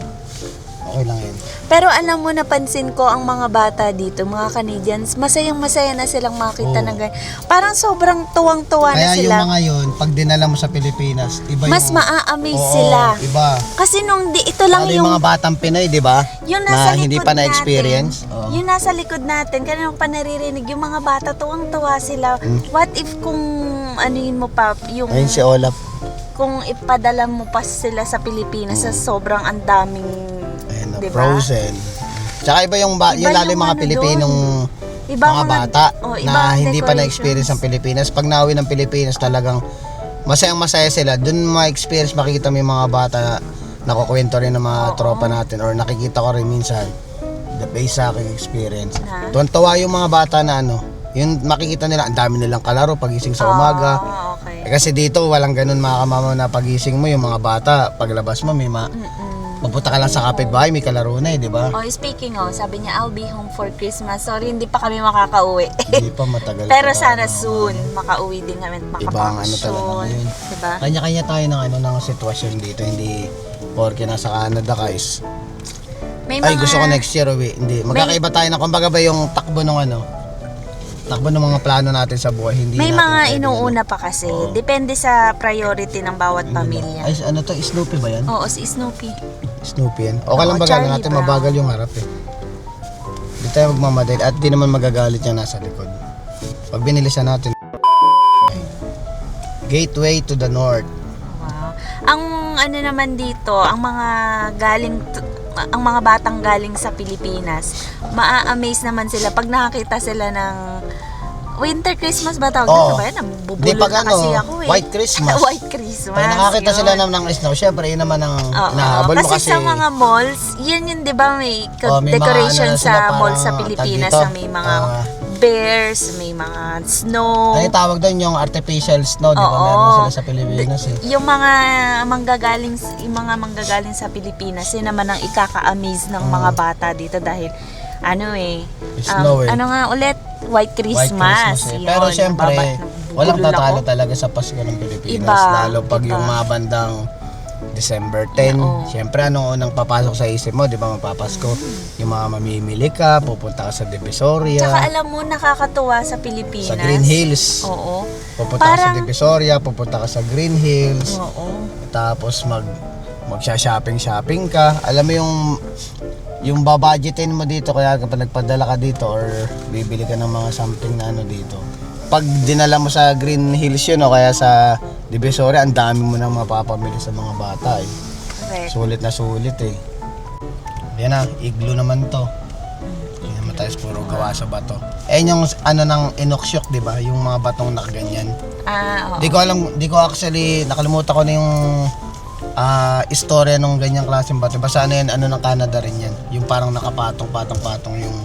Speaker 1: okay lang yun.
Speaker 2: Pero alam mo, napansin ko ang mga bata dito, mga Canadians, masayang-masaya na silang makita
Speaker 1: Oo.
Speaker 2: ng ganyan. Parang sobrang tuwang-tuwa na
Speaker 1: Kaya
Speaker 2: sila.
Speaker 1: yung mga yun, pag dinala mo sa Pilipinas, iba
Speaker 2: Mas
Speaker 1: yung...
Speaker 2: maa-amaze
Speaker 1: Oo,
Speaker 2: sila.
Speaker 1: iba.
Speaker 2: Kasi nung ito lang
Speaker 1: Lalo
Speaker 2: yung...
Speaker 1: yung mga batang Pinoy, di ba?
Speaker 2: Yung
Speaker 1: Na
Speaker 2: nasa
Speaker 1: hindi
Speaker 2: likod
Speaker 1: pa na-experience.
Speaker 2: natin,
Speaker 1: Oo.
Speaker 2: yung nasa likod natin, kanina ko pa naririnig, yung mga bata, tuwang-tuwa sila. What if kung anuin mo pa, yung
Speaker 1: Ayun si Olaf.
Speaker 2: kung ipadala mo pa sila sa Pilipinas sa sobrang ang daming,
Speaker 1: Ayun,
Speaker 2: diba?
Speaker 1: Frozen. Tsaka iba yung,
Speaker 2: Iba
Speaker 1: yung lalo yung
Speaker 2: yung
Speaker 1: mga
Speaker 2: ano
Speaker 1: Pilipinong
Speaker 2: Iba
Speaker 1: mga bata
Speaker 2: iba
Speaker 1: na
Speaker 2: ang
Speaker 1: hindi pa
Speaker 2: decorations.
Speaker 1: na-experience ang Pilipinas. Pag nauwi ng Pilipinas talagang masayang-masaya sila. Doon ma-experience, makikita mo yung mga bata na nakukwento rin ng mga tropa natin or nakikita ko rin minsan the base sa aking experience.
Speaker 2: Na?
Speaker 1: Tuwan-tuwa yung mga bata na ano, yung makikita nila, ang dami nilang kalaro pagising sa umaga.
Speaker 2: Okay.
Speaker 1: Kasi dito walang ganun mga kamama na pagising mo yung mga bata, paglabas mo may mapunta ka lang sa kapitbahay, may kalaro na eh, di ba?
Speaker 2: Oh, speaking sabi niya, I'll be home for Christmas. Sorry, hindi pa kami makakauwi.
Speaker 1: Hindi pa matagal.
Speaker 2: Pero
Speaker 1: pa
Speaker 2: sana
Speaker 1: tayo.
Speaker 2: soon, makauwi din kami at
Speaker 1: Iba ang ano talaga
Speaker 2: makapakasyon.
Speaker 1: ngayon.
Speaker 2: Diba?
Speaker 1: Kanya-kanya tayo ng ano ng sitwasyon dito, hindi porke nasa Canada guys.
Speaker 2: May
Speaker 1: Ay, gusto ko next year uwi. Hindi, magkakaiba tayo na kumbaga ba yung takbo ng ano, takbo ng mga plano natin sa buhay. Hindi
Speaker 2: May
Speaker 1: natin
Speaker 2: mga
Speaker 1: pwedeng
Speaker 2: inuuna pa kasi.
Speaker 1: Oo.
Speaker 2: Depende sa priority ng bawat
Speaker 1: ano.
Speaker 2: pamilya.
Speaker 1: Ay, ano to? Snoopy ba yan?
Speaker 2: Oo, si Snoopy.
Speaker 1: Snoopy yan. Okay lang
Speaker 2: Oo,
Speaker 1: ba
Speaker 2: Charlie
Speaker 1: natin
Speaker 2: Brown.
Speaker 1: mabagal yung harap eh. Hindi tayo magmamadali at di naman magagalit yung nasa likod. Pag binilisan natin. Gateway to the North.
Speaker 2: Wow. Ang ano naman dito, ang mga batang galing sa Pilipinas, maa-amaze naman sila pag nakakita sila ng Winter Christmas ba tawag
Speaker 1: Oo.
Speaker 2: nito ba yan?
Speaker 1: Di
Speaker 2: Nabubulol
Speaker 1: pag
Speaker 2: na
Speaker 1: ano,
Speaker 2: kasi ako eh.
Speaker 1: White Christmas.
Speaker 2: White Christmas.
Speaker 1: Pag nakakita
Speaker 2: yun.
Speaker 1: sila ng snow, syempre yun naman ang
Speaker 2: Oo,
Speaker 1: hinahabol mo
Speaker 2: kasi
Speaker 1: kasi.
Speaker 2: sa mga malls, yan yun 'di ba may
Speaker 1: May mga
Speaker 2: decoration
Speaker 1: ano na sila,
Speaker 2: sa mall
Speaker 1: parang,
Speaker 2: sa Pilipinas
Speaker 1: tag dito,
Speaker 2: na may mga bears, may mga snow.
Speaker 1: Ano yung tawag doon yung artificial snow, di ba?
Speaker 2: Oo.
Speaker 1: Meron sila sa Pilipinas eh.
Speaker 2: Yung mga manggagaling sa Pilipinas, yun naman ang ikaka-amaze ng mga bata dito dahil ano
Speaker 1: Snow eh.
Speaker 2: ano nga ulit, White Christmas.
Speaker 1: White Christmas eh.
Speaker 2: Yun,
Speaker 1: Pero syempre,
Speaker 2: nabubulol
Speaker 1: walang tatalo
Speaker 2: ako.
Speaker 1: talaga sa Pasko ng Pilipinas.
Speaker 2: Iba,
Speaker 1: Lalo pag
Speaker 2: iba.
Speaker 1: yung mga bandang December 10.
Speaker 2: Oo.
Speaker 1: Syempre, anong unang papasok sa isip mo, di ba, mapapasko? Yung mga mamimili ka, pupunta ka sa Divisoria,
Speaker 2: Tsaka alam mo, nakakatuwa sa Pilipinas.
Speaker 1: sa Green Hills.
Speaker 2: Oo.
Speaker 1: Pupunta ka sa
Speaker 2: Parang-
Speaker 1: Divisoria, pupunta ka sa Green Hills.
Speaker 2: Oo.
Speaker 1: Tapos magsha-shopping ka. Alam mo yung babudgetin mo dito kaya kapag nagpadala ka dito or bibili ka ng mga something na ano dito. Pag dinala mo sa Green Hills yun o kaya sa Divisoria, ang dami mo nang mapapamili sa mga bata eh.
Speaker 2: Correct.
Speaker 1: Sulit na sulit eh. Yan na, igloo naman to. Hindi naman tayo puro gawa sa bato. Eh yung ano ng Inuksyok, di ba? Yung mga batong nakaganyan.
Speaker 2: Oo.
Speaker 1: Di ko alam, di ko actually, nakalimutan ko na yung istorya nung ganyang klaseng bato. Basta ano yan, ano ng Canada rin yan. Yung parang nakapatong-patong yung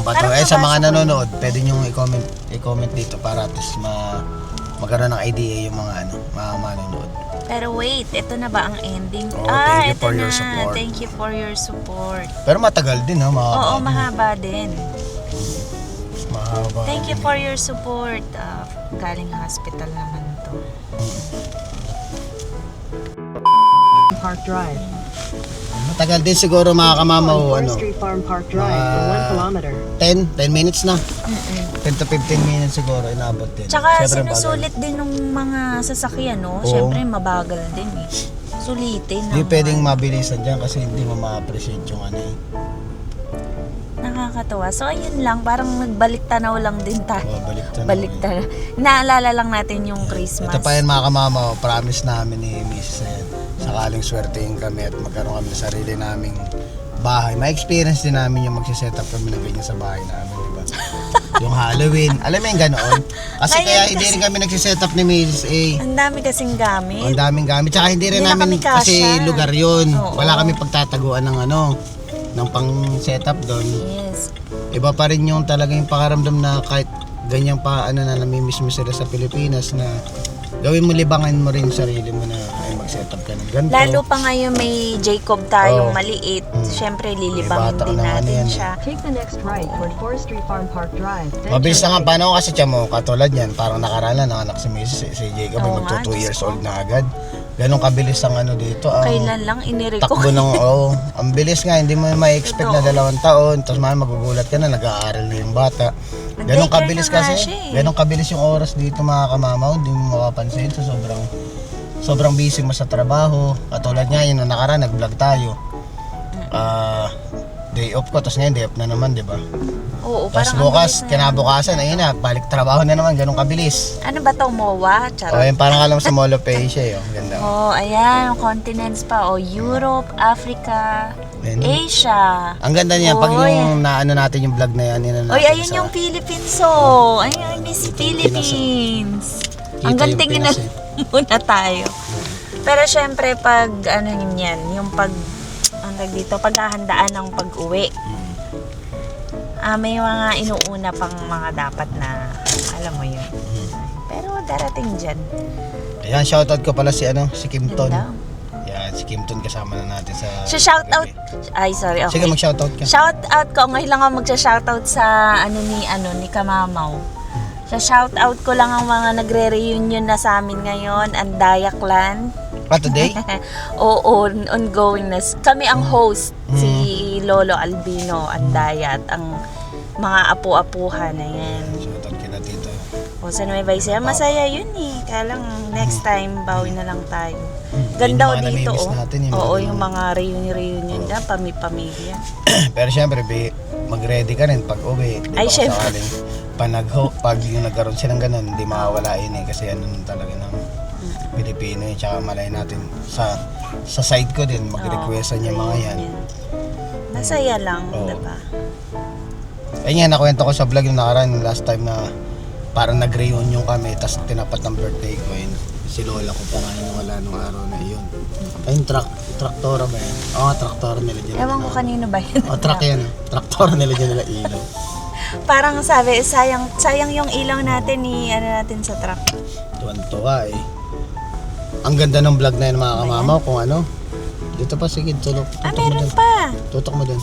Speaker 1: bato.
Speaker 2: Parang
Speaker 1: Sa mga
Speaker 2: nabasa ko
Speaker 1: nanonood, pwede nyo i-comment dito para at least magkaroon ng idea yung mga mga manonood.
Speaker 2: Pero wait, ito na ba ang ending?
Speaker 1: Oo, thank you
Speaker 2: ito
Speaker 1: for
Speaker 2: na.
Speaker 1: your support.
Speaker 2: Thank you for your support.
Speaker 1: Pero matagal din ha,
Speaker 2: Oo,
Speaker 1: din.
Speaker 2: mahaba din.
Speaker 1: Mahaba.
Speaker 2: Thank you for your support. Galing hospital naman to.
Speaker 3: Park Drive.
Speaker 1: Matagal din siguro mga kamama o ano.
Speaker 3: Forestry Farm Park Drive for 1 kilometer.
Speaker 1: 10 minutes na. 10 to 15 minutes siguro inabot din.
Speaker 2: Tsaka
Speaker 1: Syempre, bagal.
Speaker 2: sinusulit din ng mga sasakyan, no?
Speaker 1: Oo.
Speaker 2: Siyempre, mabagal din eh. Sulitin.
Speaker 1: Hindi
Speaker 2: naman.
Speaker 1: pwedeng mabilisan dyan kasi hindi mo ma-appreciate yung ano eh.
Speaker 2: nakakatuwa. So, ayun lang. Parang nagbalik tanaw lang din tayo.
Speaker 1: Baliktad.
Speaker 2: Baliktad. Naalala lang natin yung Christmas.
Speaker 1: Ito pa yan mga kamama, promise namin ni Mrs. Ed, sakaling swertein kami at magkaroon kami ng sarili naming bahay. Ma-experience din namin yung magsiset up kami ng ganyan sa bahay namin, diba? Yung Halloween, alam mo yung ganoon? Kasi
Speaker 2: Ngayon
Speaker 1: kaya
Speaker 2: kasi-
Speaker 1: hindi rin kami nagsiset up ni Mrs. A.
Speaker 2: Ang dami kasing gamit.
Speaker 1: Ang daming gamit, tsaka hindi rin
Speaker 2: Hindi na
Speaker 1: namin
Speaker 2: kami kasya.
Speaker 1: kasi lugar yun.
Speaker 2: Oo.
Speaker 1: Wala kami pagtataguan ng ng pang setup doon.
Speaker 2: Yes.
Speaker 1: Iba pa rin yung talaga yung pakaramdam na kahit ganyan pa na namimiss mo sila sa Pilipinas na gawin mo, libangan mo rin sarili mo na ay mag-set up ka ng ganito.
Speaker 2: Lalo pa ngayon may Jacob tayong
Speaker 1: Oo.
Speaker 2: maliit. Siyempre,
Speaker 1: May
Speaker 2: lilibangin
Speaker 1: bata
Speaker 2: din
Speaker 1: na ano
Speaker 2: natin
Speaker 1: yan.
Speaker 2: siya.
Speaker 3: Take the next right toward Forestry Farm Park Drive. Then
Speaker 1: Mabilis
Speaker 3: turn
Speaker 1: na nga
Speaker 3: right.
Speaker 1: paano kasi tiyan mo, katulad yan, parang nakaraan na anak si Mrs. si Jacob ay
Speaker 2: Oo
Speaker 1: magto
Speaker 2: nga,
Speaker 1: 2
Speaker 2: Diyos
Speaker 1: years
Speaker 2: ko.
Speaker 1: old na agad. Ganon kabilis ang dito. Ang
Speaker 2: Kailan lang inireko.
Speaker 1: takbo ng, ang bilis nga, hindi mo ma-expect na 2 taon, tapos magugulat ka na, nag-aaral na yung bata. Ganon
Speaker 2: Nag-daycare
Speaker 1: kabilis
Speaker 2: na nga
Speaker 1: kasi,
Speaker 2: siya eh.
Speaker 1: ganon kabilis yung oras dito mga kamamaw, hindi mo makapansin. So sobrang busy mo sa trabaho. Katulad nga yun, nung nakaraan, nag-vlog tayo. Day off ko, tapos ngayon day off na naman, di ba?
Speaker 2: Oo,
Speaker 1: Tapos
Speaker 2: parang ang
Speaker 1: bukas,
Speaker 2: bilis na.
Speaker 1: kinabukasan, ayun na, balik trabaho na naman, ganun kabilis.
Speaker 2: Ano ba to, MOA?
Speaker 1: O
Speaker 2: Charot.
Speaker 1: yun, parang alam sa Mall of Asia, yun. Ganda.
Speaker 2: Oh, ayan, continents pa. Oh, Europe, Africa,
Speaker 1: Ayun.
Speaker 2: Asia.
Speaker 1: Ang ganda niya, pag
Speaker 2: Oy.
Speaker 1: yung naano natin yung vlog na yan, yun
Speaker 2: Oy, ayun yung Philippines, oh. Ayun, Miss Philippines. Ang
Speaker 1: Kita yung
Speaker 2: gantingin na
Speaker 1: Pinas, eh.
Speaker 2: muna tayo. Pero syempre, pag ano yun yan, yung ang tag dito, paghahandaan ng pag-uwi. May mga inuuna pang mga dapat na, alam mo yun. Pero darating dyan.
Speaker 1: Ayan, shoutout ko pala si Kimton.
Speaker 2: Ganda.
Speaker 1: Yan, si Kimton kasama na natin sa...
Speaker 2: So, shout out. Ay, sorry. Okay.
Speaker 1: Sige, mag-shoutout ka.
Speaker 2: Shout out ko. Ngayon lang ako magsha-shoutout sa ni Kamamaw. Sa shout out ko lang ang mga nagre-reunion na sa amin ngayon, ang Daya Clan.
Speaker 1: Today?
Speaker 2: Oo, ongoing na. Kami ang host, si Lolo Albino, ang Daya, at ang mga apu-apuhan na yan.
Speaker 1: Shoutout kila tito.
Speaker 2: O sa Nueva Ecija, masaya yun eh. Kaya lang next time, bawi na lang tayo. Ganda o
Speaker 1: Yung mga
Speaker 2: dito
Speaker 1: namimiss
Speaker 2: oh.
Speaker 1: natin, yung
Speaker 2: Oo,
Speaker 1: mga
Speaker 2: yung mga reunion na, pamilya.
Speaker 1: Pero syempre, mag-ready ka rin pag uwi. Di
Speaker 2: Ay,
Speaker 1: ba,
Speaker 2: syempre.
Speaker 1: sakaling pag yung nagkaroon silang ganun, hindi mawawala yun eh. Kasi ano nun talaga ng Pilipino eh. Tsaka malay natin sa side ko din, mag-requestan yung mga yan.
Speaker 2: Masaya lang,
Speaker 1: Oo.
Speaker 2: diba?
Speaker 1: Ayun nga, nakwento ko sa vlog yung nakaraan, last time na parang nag-reunion kami, tapos tinapat ng birthday ko yun. Si Lola ko pa nga yung wala nung araw na yun. Ayun, traktora ba yan? Oo nga, traktora nila dyan.
Speaker 2: Ewan ko kanino ba yun.
Speaker 1: O, truck yan. Traktora nila dyan nila ilaw.
Speaker 2: Parang sabi, sayang yung ilaw natin natin sa truck.
Speaker 1: Tuwan-tuwa eh. Ang ganda ng vlog na yun mga kamamaw, kung ano. Dito pa, sige, tutok mo
Speaker 2: Meron
Speaker 1: dun.
Speaker 2: pa.
Speaker 1: Tutok mo dun.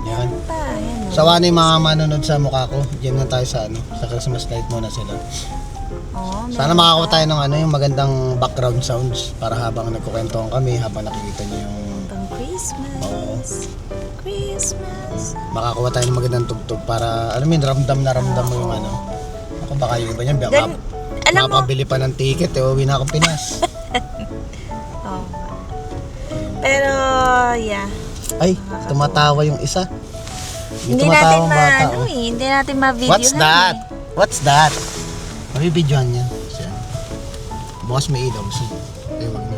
Speaker 1: Yan.
Speaker 2: Ayan, oh.
Speaker 1: Sawa na yung mga manonood sa mukha ko. Diyan na tayo sa sa Christmas light muna sila.
Speaker 2: Oh,
Speaker 1: Sana makakuha tayo ng yung magandang background sounds para habang nagkukwentuhan kami, habang nakikita niyo yung
Speaker 2: pang Christmas.
Speaker 1: Oo.
Speaker 2: Christmas.
Speaker 1: makakuha tayo ng magandang tugtog para alam mo yun, ramdam na ramdam mo yung Ako baka yung iba niyan,
Speaker 2: Alam mo,
Speaker 1: mapabili pa ng ticket, uwi na akong Pinas.
Speaker 2: oh. Pero, yeah.
Speaker 1: Ay, tumatawa yung isa.
Speaker 2: Hindi natin hindi natin ma-videohan.
Speaker 1: What's that? What's that? Mabibidyohan yan. Siya. Bukas may ilaw. So, wag na.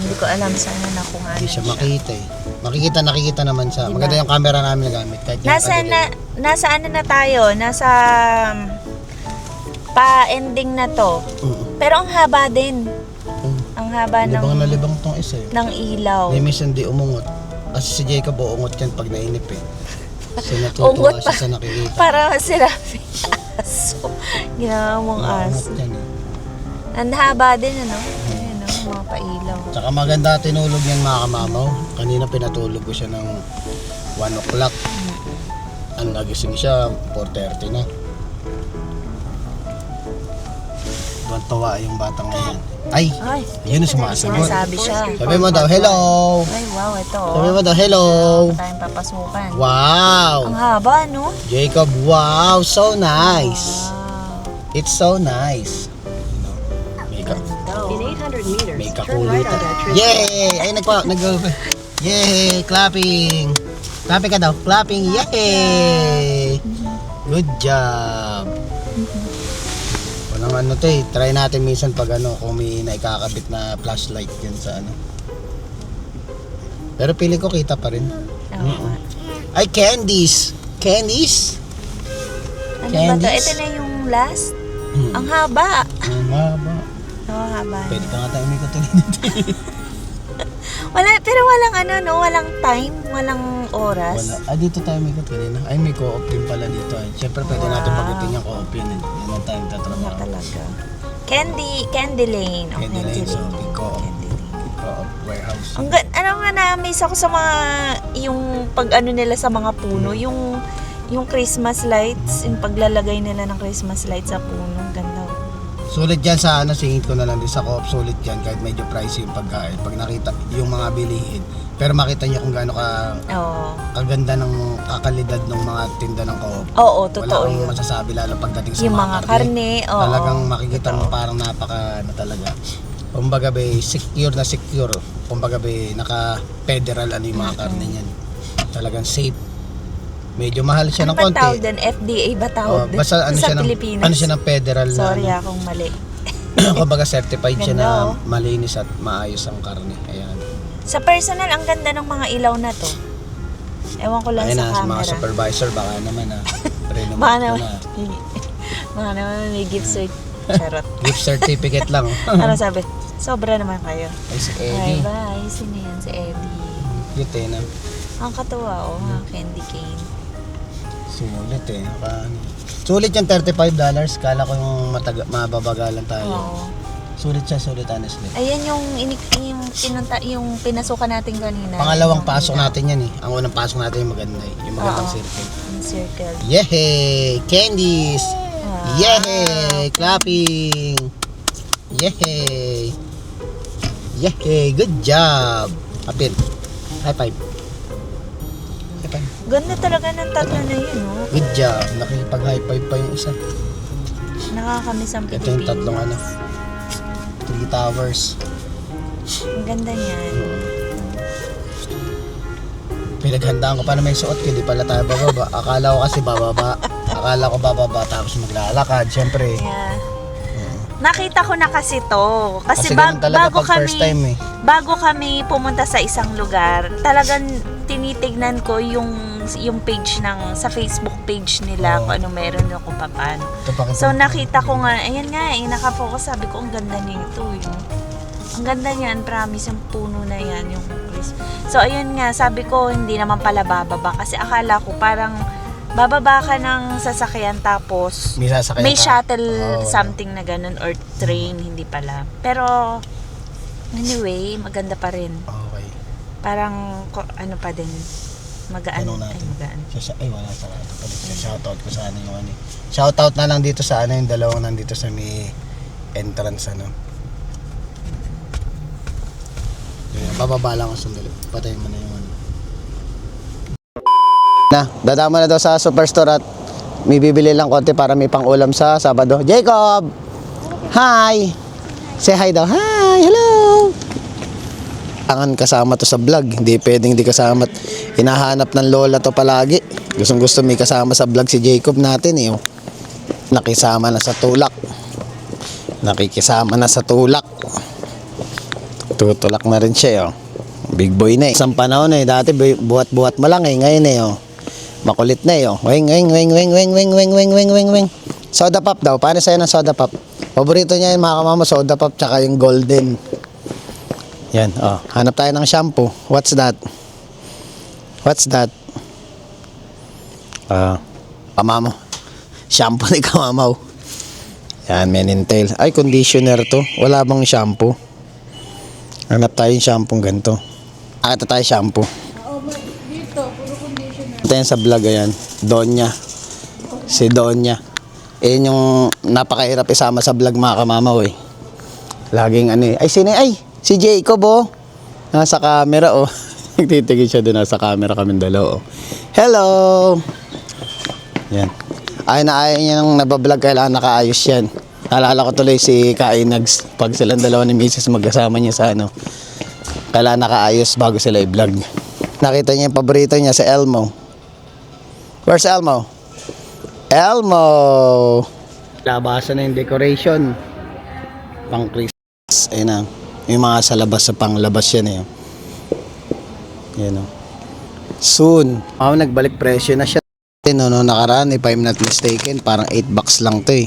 Speaker 2: Hindi ko alam sana na kung ano
Speaker 1: Hindi siya makita eh. Nakikita naman siya.
Speaker 2: Diba?
Speaker 1: Maganda yung camera namin nagamit. Kahit yung
Speaker 2: Nasa ano na tayo? Nasa pa-ending na to. Pero ang haba din. Ang haba
Speaker 1: Libang na libang tong isa eh.
Speaker 2: ng ilaw.
Speaker 1: May minsan di umungot. Kasi si Jacob uungot yan pag nainip eh. Kasi
Speaker 2: Ungot
Speaker 1: natutuwa
Speaker 2: pa.
Speaker 1: siya sa nakikita.
Speaker 2: Para sinabi aso. Ginawa mong aso.
Speaker 1: Uungot yan eh.
Speaker 2: Ang haba din, ano? Ayan, mga pailaw.
Speaker 1: Tsaka maganda tinulog yan mga kamamaw. Kanina pinatulog ko siya ng 1 o'clock. Ang nagising siya, 4:30 na. Tuwan-tuwa yung batang ngayon. Ay! Yun ang sumasagot.
Speaker 2: Sinasabi siya.
Speaker 1: Sabi mo daw, hello!
Speaker 2: Ay, wow, ito.
Speaker 1: Sabi mo daw, hello!
Speaker 2: Tayong papasukan. Ang
Speaker 1: Wow!
Speaker 2: haba, no?
Speaker 1: Jacob, wow! So nice!
Speaker 2: Wow.
Speaker 1: It's so nice. May,
Speaker 3: In 800 meters,
Speaker 1: may
Speaker 3: turn right
Speaker 1: kakulitan.
Speaker 3: on that tree.
Speaker 1: Yay! Ay, Yay! Clapping! Clapping ka daw. Clapping. Yay! Good job. Walang ano to eh. Try natin minsan pag ano, kung may naikakabit na flashlight yun sa ano. Pero pili ko kita pa rin.
Speaker 2: Oo.
Speaker 1: Ay, candies! Candies?
Speaker 2: Ano ba to?
Speaker 1: Candies?
Speaker 2: Ito na yung last. Ang haba.
Speaker 1: Ang haba.
Speaker 2: Oo, haba.
Speaker 1: Pwede pa nga tayo umikot ulit dito.
Speaker 2: Pero walang ano, no? Walang time, walang oras.
Speaker 1: Wala. Ah, dito tayo umikot kanina. Ay, may co-op din pala dito. Siyempre, pwede natin bagutin yung co-op yun. Yan ang time
Speaker 2: Wala
Speaker 1: tatrabaho.
Speaker 2: talaga. Candy Lane. Oh,
Speaker 1: Candy Lane, so may co-op.
Speaker 2: Candy Lane.
Speaker 1: Co-op warehouse.
Speaker 2: Ano nga na-amaze ako sa mga, yung pag ano nila sa mga puno, yung Christmas lights, yung paglalagay nila ng Christmas lights sa puno, ganda.
Speaker 1: Sulit yan sa ano, singit ko na lang din sa co-op. Sulit yan kahit medyo pricey yung pagkain. Pag nakita yung mga bilihin. Pero makita niyo kung gaano
Speaker 2: Oo.
Speaker 1: kaganda ng kakalidad ng mga tinda ng co-op.
Speaker 2: Oo,
Speaker 1: Wala
Speaker 2: totoo
Speaker 1: akong
Speaker 2: yun.
Speaker 1: masasabi lalo pagdating sa
Speaker 2: Yung mga karne, oo.
Speaker 1: Talagang makikita mo parang napaka ano talaga. Kumbaga ba secure na secure. Kumbaga ba naka-federal ano yung mga karne niyan. Talagang safe. Medyo mahal siya
Speaker 2: Ano
Speaker 1: ng
Speaker 2: ba
Speaker 1: konti.
Speaker 2: tawag din? FDA ba tawag din?
Speaker 1: Basta ano
Speaker 2: sa
Speaker 1: siya ng
Speaker 2: Pilipinas.
Speaker 1: ano siya ng federal
Speaker 2: Sorry
Speaker 1: na.
Speaker 2: akong mali.
Speaker 1: Kumbaga certified siya
Speaker 2: Ganda,
Speaker 1: na
Speaker 2: oh.
Speaker 1: malinis at maayos ang karne. Ayan.
Speaker 2: Sa personal, ang ganda ng mga ilaw na to. Ewan ko lang
Speaker 1: Ayun
Speaker 2: sa
Speaker 1: na,
Speaker 2: camera.
Speaker 1: mga supervisor baka naman Pre-note
Speaker 2: Baka
Speaker 1: ko
Speaker 2: naman,
Speaker 1: na.
Speaker 2: baka naman may gift cert. Charot.
Speaker 1: Gift certificate lang.
Speaker 2: Ano sabi? Sobra naman kayo.
Speaker 1: Ay si Eddie.
Speaker 2: Bye-bye. Sino yan? Si Eddie.
Speaker 1: Cute eh na.
Speaker 2: Ang katuwa, oh. Mga candy cane.
Speaker 1: Sulit eh. Sulit yung $35. Kala ko yung mababagalan tayo.
Speaker 2: Oo.
Speaker 1: Sulit siya, sulit honestly.
Speaker 2: Ayan yung, yung pinasukan natin kanina.
Speaker 1: Pangalawang
Speaker 2: Yung
Speaker 1: pasok
Speaker 2: ilaw.
Speaker 1: natin yan eh. Ang unang pasok natin yung maganda eh. Yung magandang
Speaker 2: Oo.
Speaker 1: circle.
Speaker 2: Yung circle.
Speaker 1: Yehey! Candies!
Speaker 2: Wow.
Speaker 1: Yehey! Clapping! Yehey! Yehey! Good job! Apil. High five. High five.
Speaker 2: Ganda talaga ng tatlo na yun, oh.
Speaker 1: Good job. Nakikipag-high five pa yung isa.
Speaker 2: Nakakamiss ang
Speaker 1: Ito
Speaker 2: Pilipinas.
Speaker 1: yung tatlong ano. 3 towers.
Speaker 2: Ang ganda niyan.
Speaker 1: Pinaghandaan ko pa na may suot ko. Hindi pala tayo bababa. Akala ko kasi bababa. Akala ko bababa tapos maglalakad. Siyempre.
Speaker 2: Yeah. Nakita ko na kasi to. Kasi,
Speaker 1: ganun talaga
Speaker 2: bago
Speaker 1: pag first time eh.
Speaker 2: Bago kami pumunta sa isang lugar, talagang tinitignan ko yung page ng sa Facebook page nila
Speaker 1: Oo.
Speaker 2: kung ano meron o kung paano.
Speaker 1: Ito pa
Speaker 2: So nakita ko nga, ayan nga, nakapokus, sabi ko ang ganda nito, yung ang ganda niyan, promise yung puno na yan, yung Christmas. So ayun nga, sabi ko hindi naman pala bababa kasi akala ko parang bababa ka ng sasakyan tapos
Speaker 1: may sasakyan
Speaker 2: may
Speaker 1: ka.
Speaker 2: shuttle
Speaker 1: Oo.
Speaker 2: something na ganun or train, hindi pala. Pero anyway, maganda pa rin.
Speaker 1: Okay.
Speaker 2: Parang ano pa din, magaan.
Speaker 1: Tanong
Speaker 2: Ay,
Speaker 1: natin.
Speaker 2: magaan.
Speaker 1: Ay wala sa ano pa rin. Shoutout ko sa ano yung ano. Shoutout na lang dito sa ano yung dalawang nandito sa may entrance ano. Yun, bababa lang ako sandali. Patayin mo na yung ano. Dadama na daw sa superstore at may bibili lang konti para may pang-ulam sa Sabado. Jacob! Hi! Say hi daw. Hi! Hello! Angan kasama to sa vlog. Hindi pwedeng hindi kasama. Hinahanap ng lola to palagi. Gustong gusto may kasama sa vlog si Jacob natin eh. Oh. Nakisama na sa tulak. Nakikisama na sa tulak. Tutulak na rin siya oh. Big boy na eh. Isang panahon eh. Dati buhat-buhat mo lang eh. Ngayon eh oh. Makulit na eh oh. Wing wing wing wing wing wing wing wing wing wing wing. Soda pop daw. Paano sa'yo ng soda pop? Paborito niya yung mga kamama soda pop tsaka yung golden. Yan oh. Hanap tayo ng shampoo. What's that? What's that? Kamamo. Shampoo ni kamamaw. Yan, men and tail. Ay, conditioner to. Wala bang shampoo? Hanap tayo yung shampoo ganito. Ito tayo shampoo. Ito yan sa vlog, ayan. Donya. Si Donya. Yan yung napakahirap isama sa vlog mga kamamaw eh. Laging ano eh. Ay, sino ay? Si Jacob oh. Nasa camera oh. Nagtitigil siya doon. Nasa camera kami dalawa oh. Hello! Yan. Ay na ayaw niya nang nabablog. Kailangan nakaayos yan. Naalala ko tuloy si Kainags. Pag silang dalawa ni Mrs. magkasama niya sa ano. Kailangan nakaayos bago sila i-vlog. Nakita niya yung paborito niya sa Elmo. Where's Elmo? Elmo! Labasan na yung decoration. Pang Christmas. Ayun na. Yung mga sa labas, sa panglabas yan eh. Yan o. Soon. Nagbalik presyo na siya. No, nakaraan if I'm not mistaken, parang 8 bucks lang to eh.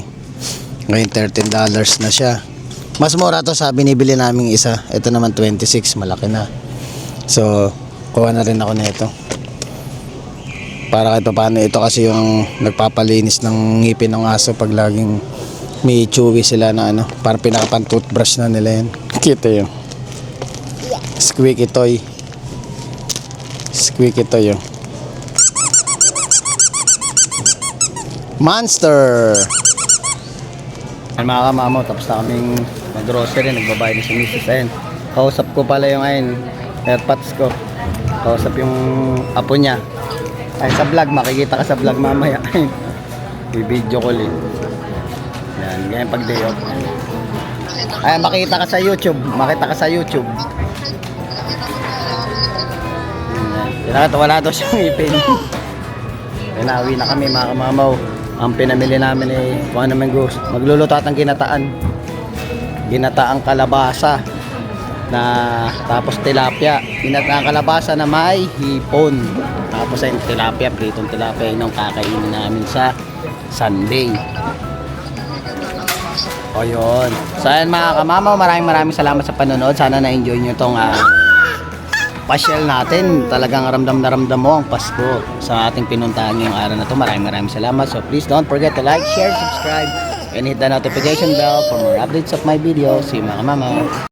Speaker 1: Ngayon $13 na siya. Mas mura to sa binibili naming isa. Ito naman 26, malaki na. So, kuha na rin ako nito. Para kahit paano, ito kasi yung nagpapalinis ng ngipin ng aso pag laging may chewy sila na ano, parang pinakapan toothbrush na nila yan. Kita yun. Squeaky toy. Squeaky toy yun. Monster! Mga kamamo, tapos na kaming nag-grocery, nagbabayad na si Mrs. Ayun. Kausap ko pala yung AirPods ko. Kausap yung apo niya. Ay, sa vlog, makikita ka sa vlog mamaya. I-video call eh. Yan, ganyan pag day off. Ay, makita ka sa YouTube. Makita ka sa YouTube. Yan, wala daw siyang ipin. Pinawi na kami mga kamamaw. Ang pinamili namin eh, kung ano man gusto. Magluluto at ng ginataan. Ginataang kalabasa na tapos tilapia. Ginataang kalabasa na may hipon. Tapos ay tilapia, pritong tilapia. Yun ang kakainin namin sa Sunday. O yun. So ayan mga kamamaw, maraming salamat sa panonood. Sana na-enjoy nyo itong pasyal natin. Talagang ramdam na ramdam mo ang Pasko sa ating pinuntahan ngayong araw na to. Maraming salamat. So please don't forget to like, share, subscribe, and hit the notification bell for more updates of my videos. See you mga mama.